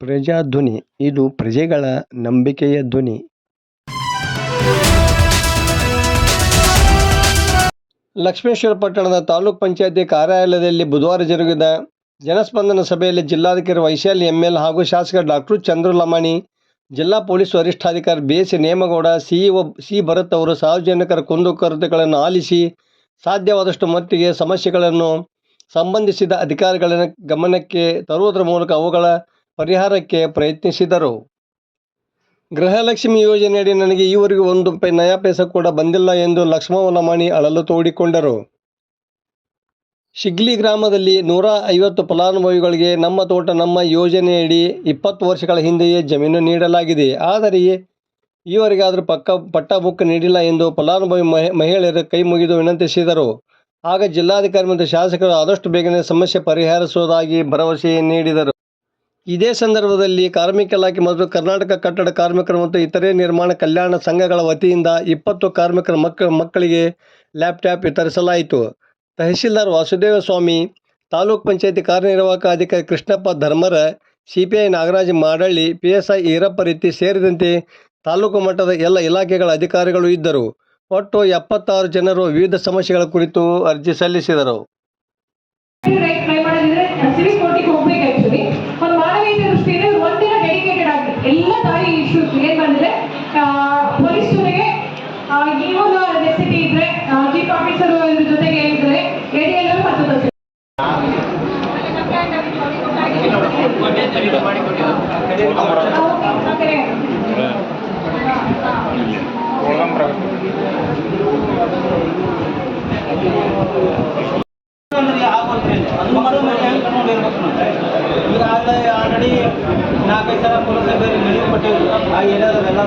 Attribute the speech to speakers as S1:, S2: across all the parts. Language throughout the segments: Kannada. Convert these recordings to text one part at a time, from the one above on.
S1: ಪ್ರಜಾಧ್ವನಿ ಇದು ಪ್ರಜೆಗಳ ನಂಬಿಕೆಯ ಧ್ವನಿ. ಲಕ್ಷ್ಮೇಶ್ವರ ಪಟ್ಟಣದ ತಾಲೂಕ್ ಪಂಚಾಯತಿ ಕಾರ್ಯಾಲಯದಲ್ಲಿ ಬುಧವಾರ ಜರುಗಿದ ಜನಸ್ಪಂದನ ಸಭೆಯಲ್ಲಿ ಜಿಲ್ಲಾಧಿಕಾರಿ ವೈಶಾಲಿ ಎಂಎಲ್ ಹಾಗೂ ಶಾಸಕ ಡಾಕ್ಟರ್ ಚಂದ್ರು ಲಮಾಣಿ, ಜಿಲ್ಲಾ ಪೊಲೀಸ್ ವರಿಷ್ಠಾಧಿಕಾರಿ BS Nemagowda, CEO C Bharath ಅವರು ಸಾರ್ವಜನಿಕರ ಕುಂದುಕೊರತೆಗಳನ್ನು ಆಲಿಸಿ ಸಾಧ್ಯವಾದಷ್ಟು ಮಟ್ಟಿಗೆ ಸಮಸ್ಯೆಗಳನ್ನು ಸಂಬಂಧಿಸಿದ ಅಧಿಕಾರಿಗಳ ಗಮನಕ್ಕೆ ತರುವುದರ ಮೂಲಕ ಅವುಗಳ ಪರಿಹಾರಕ್ಕೆ ಪ್ರಯತ್ನಿಸಿದರು. ಗೃಹಲಕ್ಷ್ಮಿ ಯೋಜನೆಯಡಿ ನನಗೆ ಈವರೆಗೂ ಒಂದು ನಯಾ ಪೈಸೆ ಕೂಡ ಬಂದಿಲ್ಲ ಎಂದು ಲಕ್ಷ್ಮವ್ವ ಲಮಾಣಿ ಅಳಲು ತೋಡಿಕೊಂಡರು. ಶಿಗ್ಲಿ ಗ್ರಾಮದಲ್ಲಿ 150 ಫಲಾನುಭವಿಗಳಿಗೆ ನಮ್ಮ ತೋಟ ನಮ್ಮ ಯೋಜನೆಯಡಿ 20 ವರ್ಷಗಳ ಹಿಂದೆಯೇ ಜಮೀನು ನೀಡಲಾಗಿದೆ. ಆದರೆ ಈವರೆಗಾದರೂ ಪಟ್ಟ ಬುಕ್ ನೀಡಿಲ್ಲ ಎಂದು ಫಲಾನುಭವಿ ಮಹಿಳೆಯರು ಕೈ ಮುಗಿದು ವಿನಂತಿಸಿದರು. ಆಗ ಜಿಲ್ಲಾಧಿಕಾರಿ ಮತ್ತು ಶಾಸಕರು ಆದಷ್ಟು ಬೇಗನೆ ಸಮಸ್ಯೆ ಪರಿಹರಿಸುವುದಾಗಿ ಭರವಸೆ ನೀಡಿದರು. ಇದೇ ಸಂದರ್ಭದಲ್ಲಿ ಕಾರ್ಮಿಕ ಇಲಾಖೆ ಮತ್ತು ಕರ್ನಾಟಕ ಕಟ್ಟಡ ಕಾರ್ಮಿಕರು ಮತ್ತು ಇತರೆ ನಿರ್ಮಾಣ ಕಲ್ಯಾಣ ಸಂಘಗಳ ವತಿಯಿಂದ 20 ಕಾರ್ಮಿಕರ ಮಕ್ಕಳಿಗೆ ಲ್ಯಾಪ್ಟಾಪ್ ವಿತರಿಸಲಾಯಿತು. ತಹಶೀಲ್ದಾರ್ ವಾಸುದೇವ ಸ್ವಾಮಿ, ತಾಲೂಕ್ ಪಂಚಾಯತಿ ಕಾರ್ಯನಿರ್ವಾಹಕ ಅಧಿಕಾರಿ ಕೃಷ್ಣಪ್ಪ ಧರ್ಮರ, CPI ನಾಗರಾಜ ಮಾಡಳ್ಳಿ, PSI ಈರಪ್ಪ ರೀತಿ ಸೇರಿದಂತೆ ತಾಲೂಕು ಮಟ್ಟದ ಎಲ್ಲ ಇಲಾಖೆಗಳ ಅಧಿಕಾರಿಗಳು ಇದ್ದರು. ಒಟ್ಟು 76 ಜನರು ವಿವಿಧ ಸಮಸ್ಯೆಗಳ ಕುರಿತು ಅರ್ಜಿ ಸಲ್ಲಿಸಿದರು.
S2: ಎಲ್ಲ ದಾರಿ ಇಶ್ಯೂಸ್ ಏನ್ ಬಂದಿದೆ ಪೊಲೀಸರಿಗೆ ಈವೊಂದು ನೆಸಿಟಿ ಇದ್ರೆ ಚೀಫ್ ಆಫೀಸರ್ ಇದ್ರ ಜೊತೆಗೆ ಇದ್ರೆ ADL ಮತ್ತು
S3: ಆಲ್ರೆಡಿ 4-5 ಸಲ ಪೊಲೀಸ್ ಮೆನು ಕೊಟ್ಟಿವಿ. ಆ ಏರಿಯಾದವೆಲ್ಲ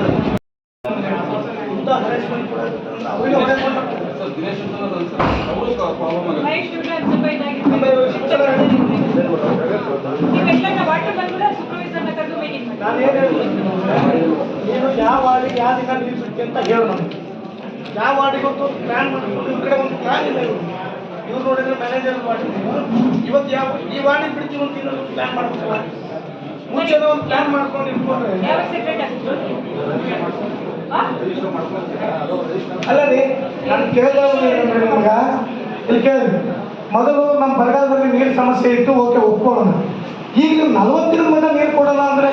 S3: ನೀನು ಯಾವ ವಾರ್ಡಿಗೆ ಯಾವ ದಿನ ನೀರು ಬಿಡ್ತಿ ಅಂತ ಹೇಳು. ನಮ್ಗೆ ಯಾವ ವಾರ್ಡಿಗೆ ಒಂದು ಪ್ಲ್ಯಾನ್ ಮಾಡ್ಕೊಂಡು ಇವ್ರ ಕಡೆ ಒಂದು ಪ್ಲ್ಯಾನ್ ಇಲ್ಲ. ಇವ್ರು ನೋಡಿದ್ರೆ ಮ್ಯಾನೇಜರ್ ಇವತ್ತು ಯಾವ ಈ ವಾರ್ಡಿಗೆ ಬಿಡ್ತೀವಿ ಅಂತ ಇನ್ನೊಂದು ಪ್ಲ್ಯಾನ್ ಮಾಡ್ಬೇಕಲ್ಲ. ಮುಂಚೆ ಒಂದು ಪ್ಲ್ಯಾನ್ ಮಾಡ್ಕೊಂಡು ಇಟ್ಕೊಂಡ್ರೆ ಅಲ್ಲ ರೀ. ನಾನು ಕೇಳಿದವ್ರು ನಿಮ್ಗೆ ಇಲ್ಲಿ ಕೇಳಿ, ಮೊದಲು ನಮ್ಮ ಬರಗಾಲದಲ್ಲಿ ನೀರು ಸಮಸ್ಯೆ ಇತ್ತು, ಓಕೆ ಒಪ್ಕೊಳ್ಳೋಣ. ಈಗ 40 ದಿನದ ಮಟ್ಟ ನೀರು ಕೊಡೋಣ ಅಂದರೆ